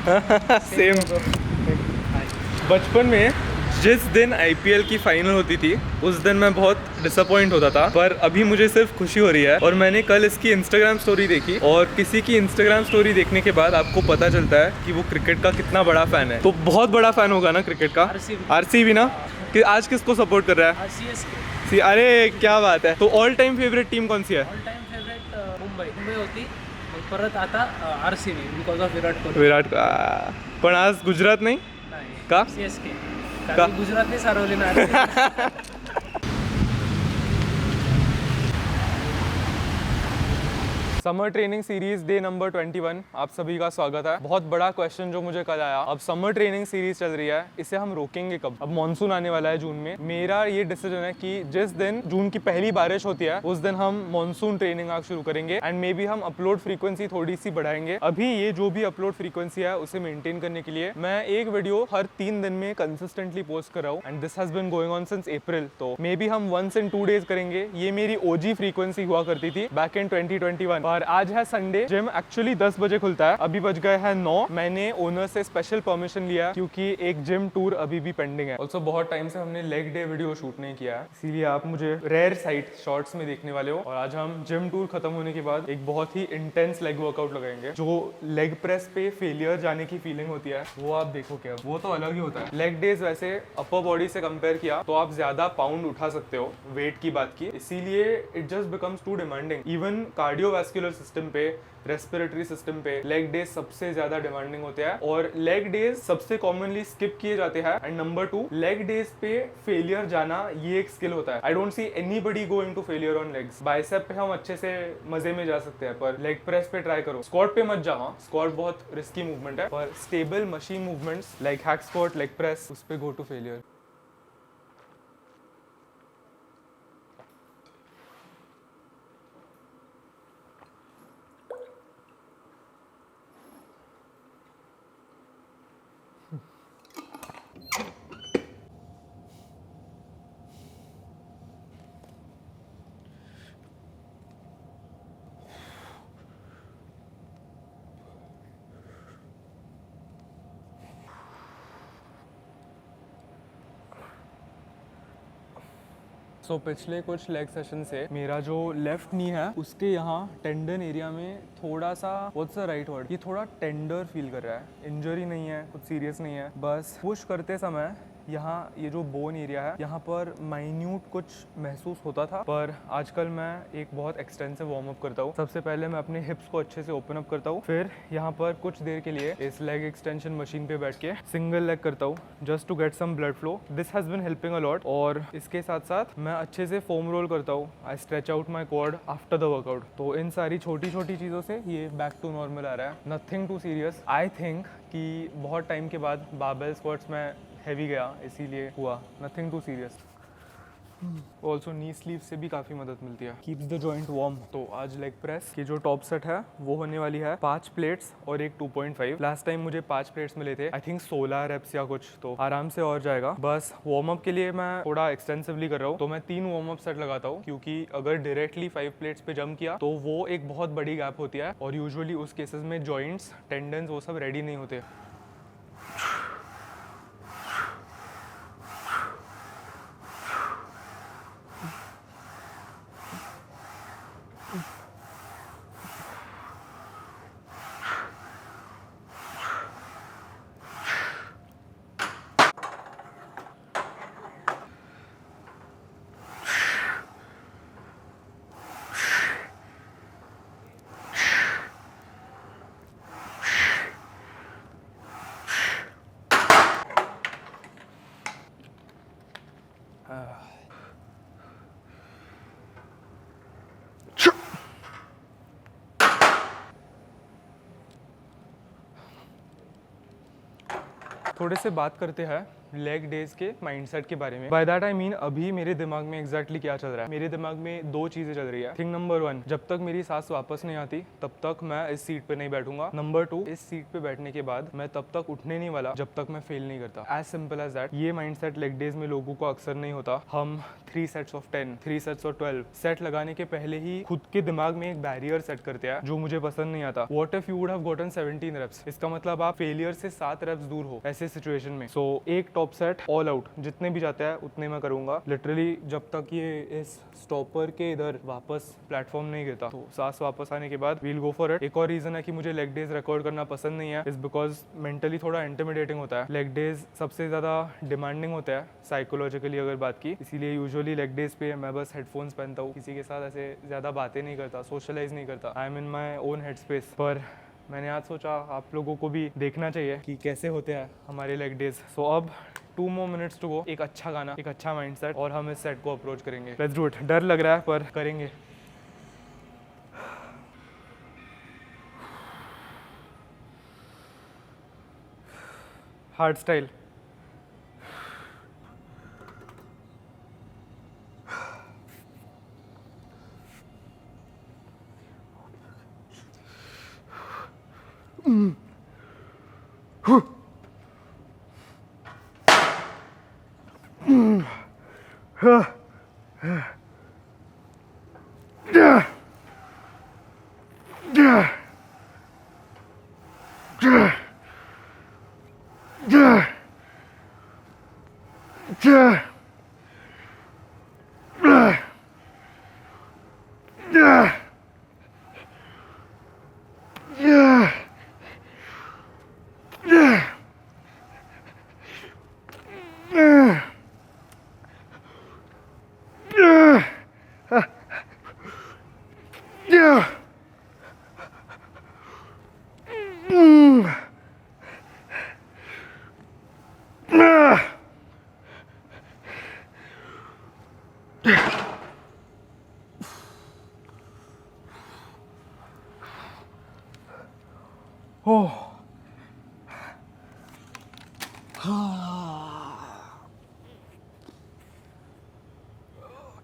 Same. बचपन में जिस दिन आईपीएल की फाइनल होती थी उस दिन मैं बहुत डिसअपॉइंट होता था, पर अभी मुझे सिर्फ खुशी हो रही है। और मैंने कल इसकी इंस्टाग्राम स्टोरी देखी, और किसी की इंस्टाग्राम स्टोरी देखने के बाद आपको पता चलता है कि वो क्रिकेट का कितना बड़ा फैन है। तो बहुत बड़ा फैन होगा ना क्रिकेट का, आरसीबी ना। कि आज किसको सपोर्ट कर रहा है? सीएसके। अरे क्या बात है। तो ऑल टाइम फेवरेट टीम कौन सी है? ऑल टाइम फेवरेट मुंबई होती, परत आता RCB because of Virat Kohli. Virat पण आज गुजरात नाही का? सीएसके कारण गुजरातने सारवली ना. Summer training series day number 21 आप सभी का स्वागत है। बहुत बड़ा क्वेश्चन जो मुझे कल आया, अब समर ट्रेनिंग सीरीज चल रही है, इसे हम रोकेंगे कब? अब मॉनसून आने वाला है जून में। मेरा ये डिसीजन है कि जिस दिन जून की पहली बारिश होती है उस दिन हम मॉनसून ट्रेनिंग आग शुरू करेंगे, एंड मे बी हम अपलोड फ्रीक्वेंसी थोड़ी सी बढ़ाएंगे। अभी ये जो भी अपलोड फ्रीक्वेंसी है उसे मेंटेन करने के लिए मैं एक वीडियो हर 3 दिन में कंसिस्टेंटली पोस्ट कर रहा हूँ, and this has been going on since April. तो मे बी हम 1 in 2 days करेंगे। ये मेरी ओजी फ्रीक्वेंसी हुआ करती थी बैक इन 2021। और आज है संडे, जिम एक्चुअली 10 बजे खुलता है, अभी बज गए हैं 9। मैंने ओनर से स्पेशल परमिशन लिया क्योंकि एक जिम टूर अभी भी पेंडिंग है। ऑल्सो बहुत टाइम से हमने लेग डे वीडियो शूट नहीं किया है, इसीलिए आप मुझे रेयर साइट शॉर्ट्स में देखने वाले हो। और आज हम जिम टूर खत्म होने के बाद एक बहुत ही इंटेंस लेग वर्कआउट लगाएंगे। जो लेग प्रेस पे फेलियर जाने की फीलिंग होती है वो आप देखो, क्या वो तो अलग ही होता है। लेग डेज वैसे अपर बॉडी से कंपेयर किया तो आप ज्यादा पाउंड उठा सकते हो, वेट की बात की, इसीलिए it just becomes too demanding. Even cardiovascular system पे, रेस्पिरेटरी सिस्टम पे लेग डेज सबसे ज्यादा डिमांडिंग होते हैं, और लेग डेज सबसे कॉमनली स्किप किए जाते हैं। एंड नंबर 2, लेग डेज पे फेलियर जाना ये एक स्किल होता है। I don't see anybody going to failure on legs. Bicep पे हम अच्छे से मजे में जा सकते हैं, पर लेग प्रेस पे ट्राई करो। स्क्वाट पे मत जाओ, स्क्वाट बहुत रिस्की मूवमेंट है, पर stable machine movements like hack squat, leg press, उस पे गो टू फेलियर। पिछले कुछ लेग सेशन से मेरा जो लेफ्ट नी है उसके यहाँ टेंडन एरिया में थोड़ा सा, व्हाट्स द राइट वर्ड, ये थोड़ा टेंडर फील कर रहा है। इंजरी नहीं है, कुछ सीरियस नहीं है, बस पुश करते समय यहाँ ये जो बोन एरिया है यहाँ पर माइन्यूट कुछ महसूस होता था। पर आजकल मैं एक बहुत एक्सटेंसिव वार्म अप करता हूँ। सबसे पहले मैं अपने हिप्स को अच्छे से ओपन अप करता हूँ, फिर यहाँ पर कुछ देर के लिए इस लेग एक्सटेंशन मशीन पे बैठ के सिंगल लेग करता हूँ just to get some blood flow. This has been helping a lot. और इसके साथ साथ मैं अच्छे से फोम रोल करता हूँ। I stretch out my quad after the workout. तो इन सारी छोटी छोटी चीज़ों से ये बैक टू नॉर्मल आ रहा है। Nothing too serious. I think कि बहुत टाइम के बाद बारबेल स्क्वाट्स में हैवी गया, इसीलिए हुआ। Nothing too serious. Also knee sleeve से भी काफ़ी मदद मिलती है, कीप्स द जॉइंट वार्म। तो आज लेग प्रेस की जो टॉप सेट है वो होने वाली है 5 प्लेट्स और एक 2.5। लास्ट टाइम मुझे 5 प्लेट्स मिले थे, आई थिंक 16 रेप्स या कुछ, तो आराम से और जाएगा। बस वार्म अप के लिए मैं थोड़ा एक्सटेंसिवली कर रहा हूँ, तो मैं 3 वार्म अप सेट लगाता हूँ, क्योंकि अगर डायरेक्टली 5 प्लेट्स पे जंप किया तो वो एक बहुत बड़ी गैप होती है, और यूजुअली उस केसेस में जॉइंट्स, टेंडन्स वो सब रेडी नहीं होते। थोड़े से बात करते हैं लेग डेज के माइंडसेट के बारे में। बाय दैट आई मीन अभी मेरे दिमाग में एग्जैक्टली क्या चल रहा है। मेरे दिमाग में दो चीजें चल रही है। थिंग नंबर 1, जब तक मेरी सांस वापस नहीं आती तब तक मैं इस सीट पे नहीं बैठूंगा। नंबर 2, इस सीट पे बैठने के बाद मैं तब तक उठने नहीं वाला जब तक मैं फेल नहीं करता। As simple as that. ये माइंडसेट लेग डेज में लोगों को अक्सर नहीं होता। हम 3 sets of 10, 3 sets of 12 set लगाने के पहले ही खुद के दिमाग में एक बैरियर सेट करते हैं जो मुझे पसंद नहीं आता। What if you would have gotten 17 reps? इसका मतलब आप फेलियर से 7 रेप्स दूर हो ऐसे सिचुएशन में। सो एक टॉप सेट ऑल आउट जितने भी जाते हैं उतने मैं करूंगा लिटरली जब तक ये इस स्टॉपर के इधर वापस प्लेटफॉर्म नहीं गिरता। तो सांस वापस आने के बाद वील गो फॉर इट। एक और रीजन है कि मुझे लेग डेज रिकॉर्ड करना पसंद नहीं है इज बिकॉज मेंटली थोड़ा इंटिमिडेटिंग होता है। लेग डेज सबसे ज्यादा डिमांडिंग होता है साइकोलॉजिकली अगर बात की, इसीलिए यूजुअली लेग डेज पे मैं बस हेडफोन्स पहनता हूँ, किसी के साथ ऐसे ज्यादा बातें नहीं करता, सोशलाइज नहीं करता। I am in my own head space. पर मैंने आज सोचा आप लोगों को भी देखना चाहिए कि कैसे होते हैं हमारे लेग डेज। सो अब 2 more minutes टू गो। एक अच्छा गाना, एक अच्छा माइंडसेट और हम इस सेट को अप्रोच करेंगे। Let's do it. डर लग रहा है पर करेंगे। Hard style.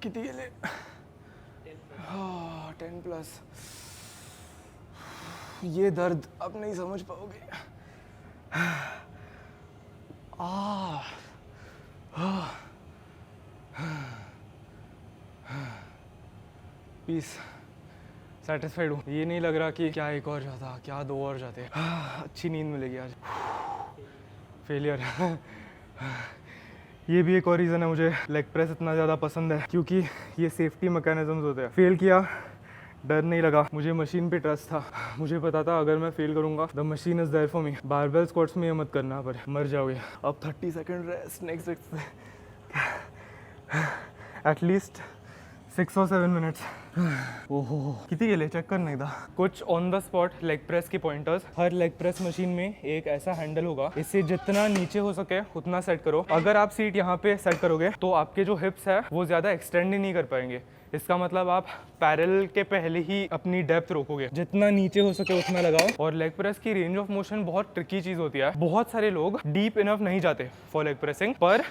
किती गेले? 10+। ये दर्द आप नहीं समझ पाओगे। पीस, सेटिस्फाइड हूँ। ये नहीं लग रहा कि क्या एक और जाता, क्या 2 और जाते। अच्छी नींद मिलेगी आज। फेलियर। ये भी एक और रीज़न है मुझे लेग प्रेस इतना ज़्यादा पसंद है क्योंकि ये सेफ्टी मैकेनिज्म्स होते हैं। फेल किया, डर नहीं लगा, मुझे मशीन पे ट्रस्ट था। मुझे पता था अगर मैं फेल करूंगा the machine is there for me. Barbell squats में ये मत करना पर मर जाओगे। अब 30 second rest, next at least 6 or 7 minutes. ओहो कितनी गेले चेक करना ही था। कुछ on the spot leg press के पॉइंटर्स। हर लेग प्रेस मशीन में एक ऐसा हैंडल होगा, इससे जितना नीचे हो सके उतना सेट करो। अगर आप सीट यहाँ पे सेट करोगे तो आपके जो हिप्स है वो ज़्यादा एक्सटेंड ही नहीं कर पाएंगे। इसका मतलब आप पैरेलल के पहले ही अपनी डेप्थ रोकोगे। जितना नीचे हो सके उतना लगाओ। और लेग प्रेस की रेंज ऑफ मोशन बहुत ट्रिकी चीज़ होती है। बहुत सारे लोग डीप इनफ नहीं जाते फॉर लेग प्रेसिंग, पर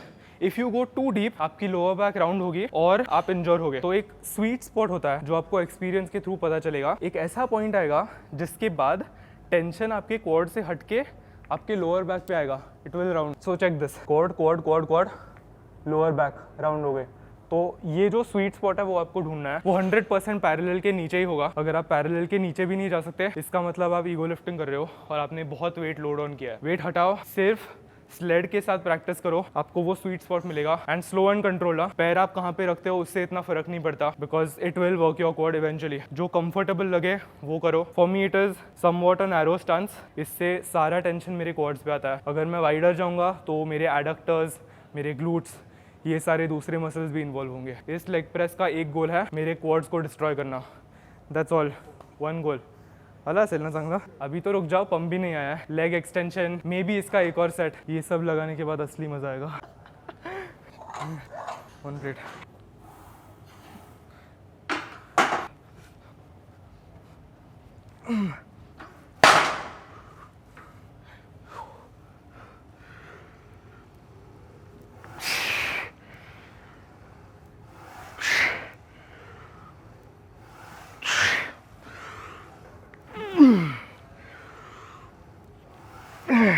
if you go too deep आपकी लोअर बैक राउंड होगी और आप इंजर होगे। तो एक स्वीट स्पॉट होता है जो आपको एक्सपीरियंस के थ्रू पता चलेगा। एक ऐसा पॉइंट आएगा जिसके बाद टेंशन आपके क्वाड से हटके आपके लोअर बैक पे आएगा। It will round. So check this, quad quad quad quad, lower back round हो गए। तो ये जो स्वीट स्पॉट है वो आपको ढूंढना है। वो 100% पैरेलल के नीचे ही होगा। अगर आप पैरेलल के नीचे भी नहीं जा सकते इसका मतलब आप ईगो लिफ्टिंग कर रहे हो और आपने बहुत वेट लोड ऑन किया है। वेट हटाओ, सिर्फ स्लेड के साथ प्रैक्टिस करो, आपको वो स्वीट स्पॉट मिलेगा। And slow and control. पैर आप कहाँ पे रखते हो उससे इतना फर्क नहीं पड़ता because it will work your quad eventually. जो कंफर्टेबल लगे वो करो। For me it is somewhat an arrow stance. इससे सारा टेंशन मेरे क्वाड्स पे आता है। अगर मैं वाइडर जाऊंगा तो मेरे एडक्टर्स, मेरे ग्लूट्स, ये सारे दूसरे मसल्स भी इन्वॉल्व होंगे। इस लेग प्रेस का एक गोल है मेरे क्वाड्स को डिस्ट्रॉय करना। That's all, one goal. अला असेल ना चांगला। अभी तो रुक जाओ, पंप भी नहीं आया है। लेग एक्सटेंशन मे बी इसका एक और सेट। ये सब लगाने के बाद असली मजा आएगा। 1 प्लेट। Go!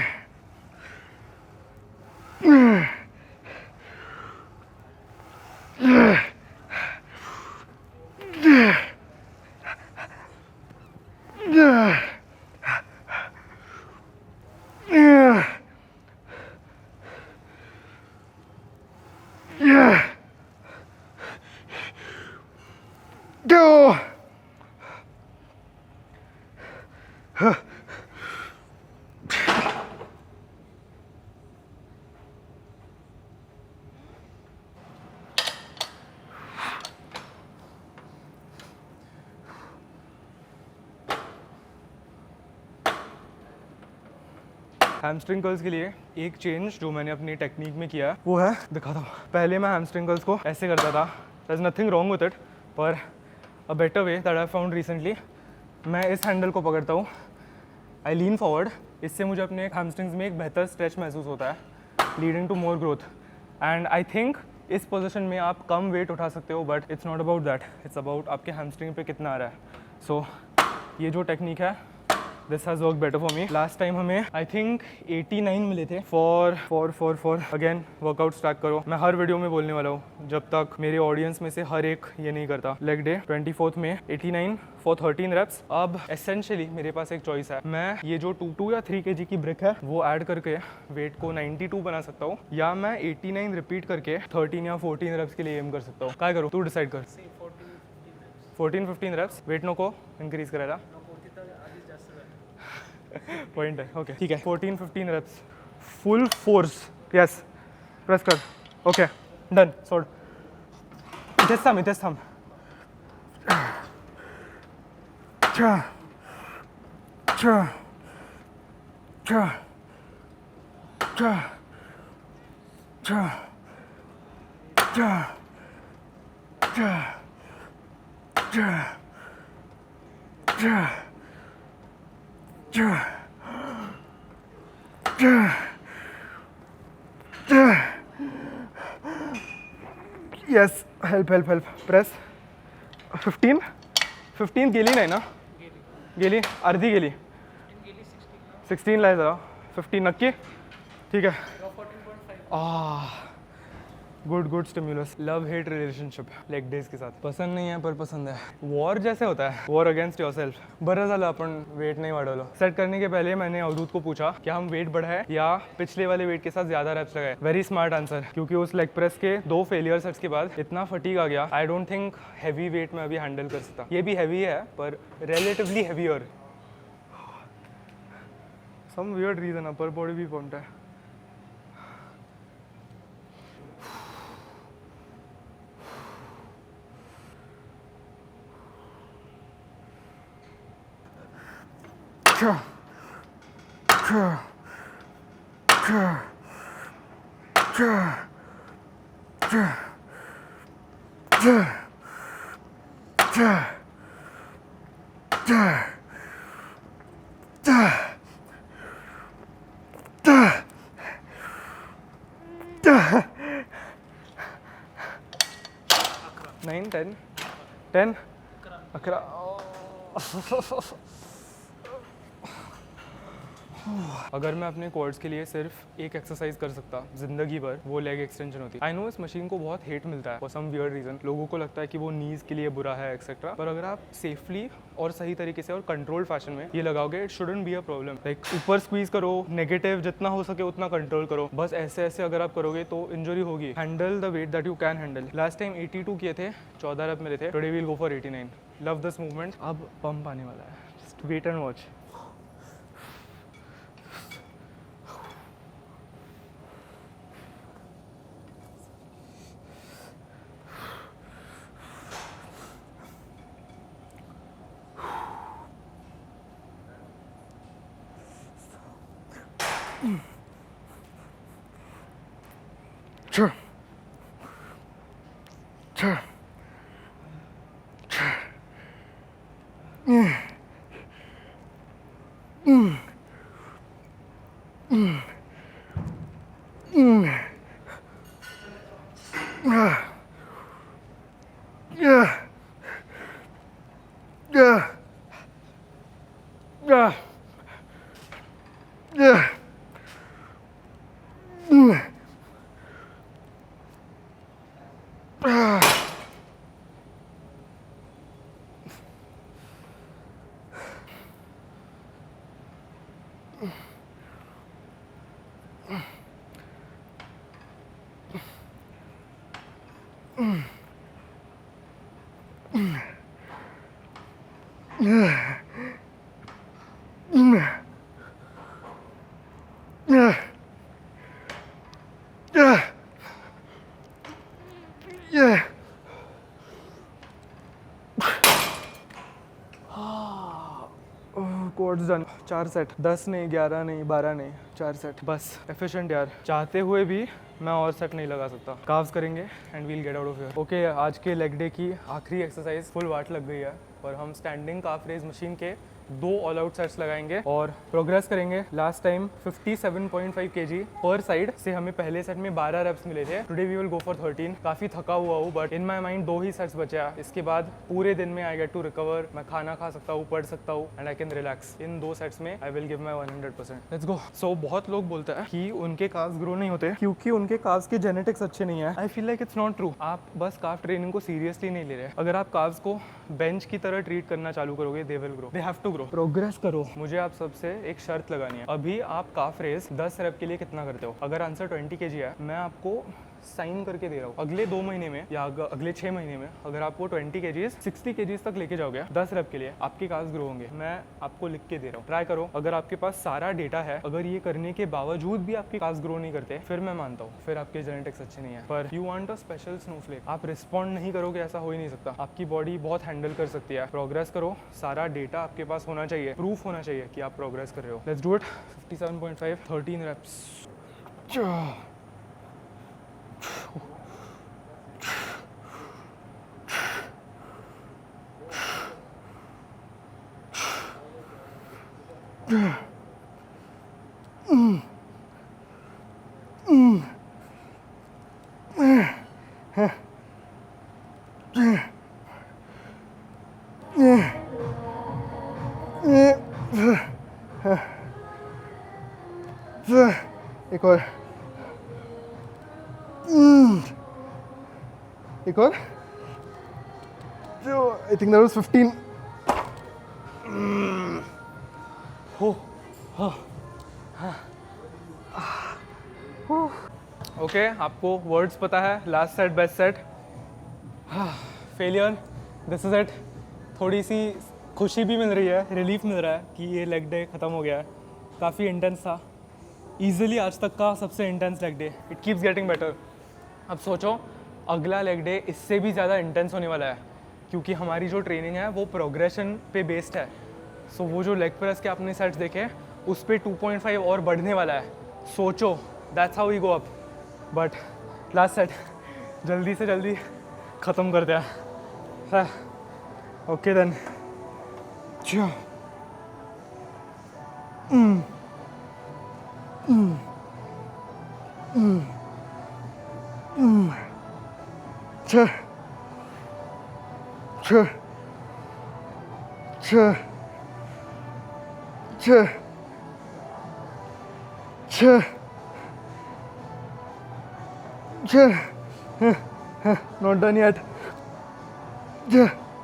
हैमस्ट्रिंग कर्ल्स के लिए एक चेंज जो मैंने अपनी टेक्निक में किया है वो है, दिखाता हूँ। पहले मैं हैमस्ट्रिंग कर्ल्स को ऐसे करता था, there is nothing wrong with it, पर a better way that I found recently, मैं इस हैंडल को पकड़ता हूँ, आई लीन फॉरवर्ड, इससे मुझे अपने हैमस्ट्रिंग्स में एक बेहतर स्ट्रेच महसूस होता है, leading to more growth. And I think इस पोजीशन में आप कम वेट उठा सकते हो, but it's not about that, it's about आपके हैमस्ट्रिंग पे कितना आ रहा है। सो ये जो टेक्निक है, this has work better for me. Last time हमें आई थिंक 89 मिले थे फॉर अगेन वर्कआउट स्टार्ट करो। मैं हर वीडियो में बोलने वाला हूँ जब तक मेरे ऑडियंस में से हर एक ये नहीं करता। लेग डे 24th में 89 फॉर 13 रेप्स। अब एसेंशियली मेरे पास एक चॉइस है, मैं ये जो 2 या 3 kg की ब्रिक है वो ऐड करके वेट को 92 बना सकता हूँ, या मैं 89 रिपीट करके 13 या 14 रेप्स के लिए एम कर सकता हूँ। क्या करूँ, तू डिसाइड कर। 14-15 रेप्स वेट नो को इंक्रीज करेगा, पॉइंट है। ओके ठीक है, 14-15 reps full force, yes press कर, ओके डन, सोड इथेच थांब। छा छा छा छा छा छा छा छा छा यस, हेल्प प्रेस। 15 गेली नाही ना, गेली अर्धी गेली, 16 ला जरा, 15 नक्की, ठीक है। Good stimulus. Love hate relationship leg days के साथ, पसंद नहीं है पर पसंद है। वॉर जैसे होता है, वॉर अगेंस्ट योर सेल्फ। बरं झालं आपण वेट नहीं वाढवलं। सेट करने के पहले मैंने अवधूत को पूछा क्या हम वेट बढ़ाए या पिछले वाले वेट के साथ ज्यादा रेप्स लगाए। वेरी स्मार्ट आंसर, क्योंकि उस लेग प्रेस के 2 फेलियर सेट्स के बाद इतना फटीग आ गया, I don't think heavy weight में अभी हैंडल कर सकता। ये भी हैवी है पर relatively heavier. Some weird reason upper body भी पम्प्ड है। नाइन 10 11 अगर मैं अपने क्वाड्स के लिए सिर्फ एक एक्सरसाइज कर सकता जिंदगी भर, वो लेग एक्सटेंशन होती। आई नो इस मशीन को बहुत हेट मिलता है फॉर सम वियर्ड रीजन, लोगों को लगता है कि वो नीज के लिए बुरा है एक्सेट्रा, पर अगर आप सेफली और सही तरीके से और कंट्रोल्ड फैशन में ये लगाओगे, it shouldn't be a problem. Like ऊपर स्क्वीज करो, नेगेटिव जितना हो सके उतना कंट्रोल करो, बस ऐसे ऐसे अगर आप करोगे तो इंजरी होगी। Handle the weight that you can handle. Last time 82 किए थे, 14 रेप मिले थे, today we will go for 89। Love this movement. अब पंप आने वाला है, just wait and watch. Sure. Sure. Sure. Quads done. 4 set, 10 नहीं, 11 नहीं, 12 नहीं, 4 सेट बस। एफिशिएंट यार, चाहते हुए भी मैं और सेट नहीं लगा सकता। काव्स करेंगे and we'll get out of here. Okay, आज के लेग डे की आखिरी एक्सरसाइज फुल वाट लग गई है और हम स्टैंडिंग काफ रेज मशीन के 2 ऑल आउट सेट्स लगाएंगे और प्रोग्रेस करेंगे। लास्ट टाइम 57.5 kg पर साइड से हमें पहले सेट में 12 रेप्स मिले थे। Today we will go for 13। काफी थका हुआ हूँ बट इन माय माइंड 2 ही सेट्स बचे हैं। इसके बाद पूरे दिन में आई गेट टू रिकवर। मैं खाना खा सकता हूँ, पढ़ सकता हूँ एंड आई कैन रिलैक्स। इन 2 सेट्स में I will give my 100%। Let's go. So बहुत लोग बोलते हैं कि उनके काफ्स ग्रो नहीं होते क्योंकि उनके काफ्स के जेनेटिक्स अच्छे नहीं है। I feel like it's not true. आप बस काफ ट्रेनिंग को सीरियसली नहीं ले रहे। अगर आप काफ्स को बेंच की तरह ट्रीट करना चालू करोगे, they will grow, they have to grow. Progress करो। मुझे आप सबसे एक शर्त लगानी है। अभी आप काफ रेस 10 रेप के लिए कितना करते हो? अगर आंसर 20 kg है, मैं आपको साइन करके दे रहा हूँ अगले 2 महीने में या अगले 6 महीने में अगर आपको 20 kg 60 kg तक लेके जाओगे 10 रेप के लिए, आपके काफ्स ग्रो होंगे। मैं आपको लिख के दे रहा हूँ, ट्राई करो। अगर आपके पास सारा डेटा है, अगर ये करने के बावजूद भी आपके काफ्स ग्रो नहीं करते, फिर मैं मानता हूँ फिर आपके जेनेटिक्स अच्छे नहीं है। पर you want a special Snowflake, आप रिस्पॉन्ड नहीं करोगे, ऐसा हो ही नहीं सकता। आपकी बॉडी बहुत हैंडल कर सकती है। प्रोग्रेस करो, सारा डेटा आपके पास होना चाहिए, प्रूफ होना चाहिए कि आप प्रोग्रेस कर रहे हो। Let's do it. 57.5, 13 रेप्स। एक और, एक और। I think that was 15। Okay, आपको वर्ड्स पता है, last set best set, failure, this is it. थोड़ी सी खुशी भी मिल रही है, रिलीफ मिल रहा है कि ये लेग डे ख़त्म हो गया है। काफ़ी इंटेंस था, ईजिली आज तक का सबसे intense leg day. It keeps getting better. अब सोचो अगला लेग डे इससे भी ज़्यादा इंटेंस होने वाला है क्योंकि हमारी जो ट्रेनिंग है वो प्रोग्रेशन पे बेस्ड है। सो वो जो लेग प्रेस के आपने सेट्स देखे उस पर 2.5 और बढ़ने वाला है। सोचो, that's how we go up. But last set जल्दी से जल्दी ख़त्म कर दिया। Okay then, not done yet.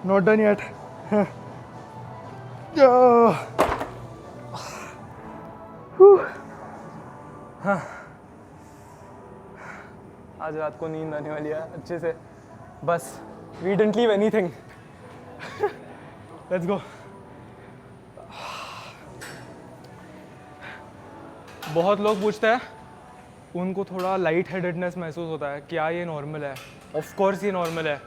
Not done yet. आज रात को नींद आने वाली है अच्छे से। बस we didn't leave anything. Let's go. बहुत लोग पूछते हैं, उनको थोड़ा लाइट हेडेडनेस महसूस होता है, क्या ये नॉर्मल है? ऑफ कोर्स ये नॉर्मल है।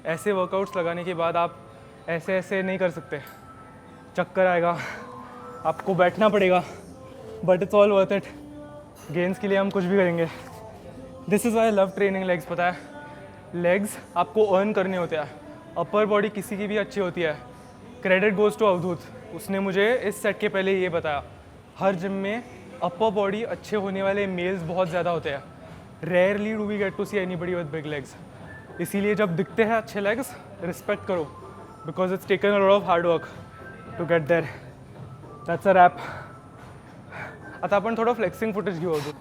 ऐसे वर्कआउट्स लगाने के बाद आप ऐसे ऐसे नहीं कर सकते, चक्कर आएगा, आपको बैठना पड़ेगा। But it's all worth it. Gains के लिए हम कुछ भी करेंगे। This is why I love training legs. पता है, लेग्स आपको अर्न करने होते हैं। अपर बॉडी किसी की भी अच्छी होती है। क्रेडिट गोज़ टू अवधूत, उसने मुझे इस सेट के पहले ये बताया। हर जिम में अपर बॉडी अच्छे होने वाले मेल्स बहुत ज़्यादा होते हैं। Rarely do we get to see anybody with big legs. इसीलिए जब दिखते हैं अच्छे लेग्स, रिस्पेक्ट करो, because it's taken a lot of hard work to get there. That's a wrap. आता आपण थोडं फ्लेक्सिंग फुटेज घेऊ अजून।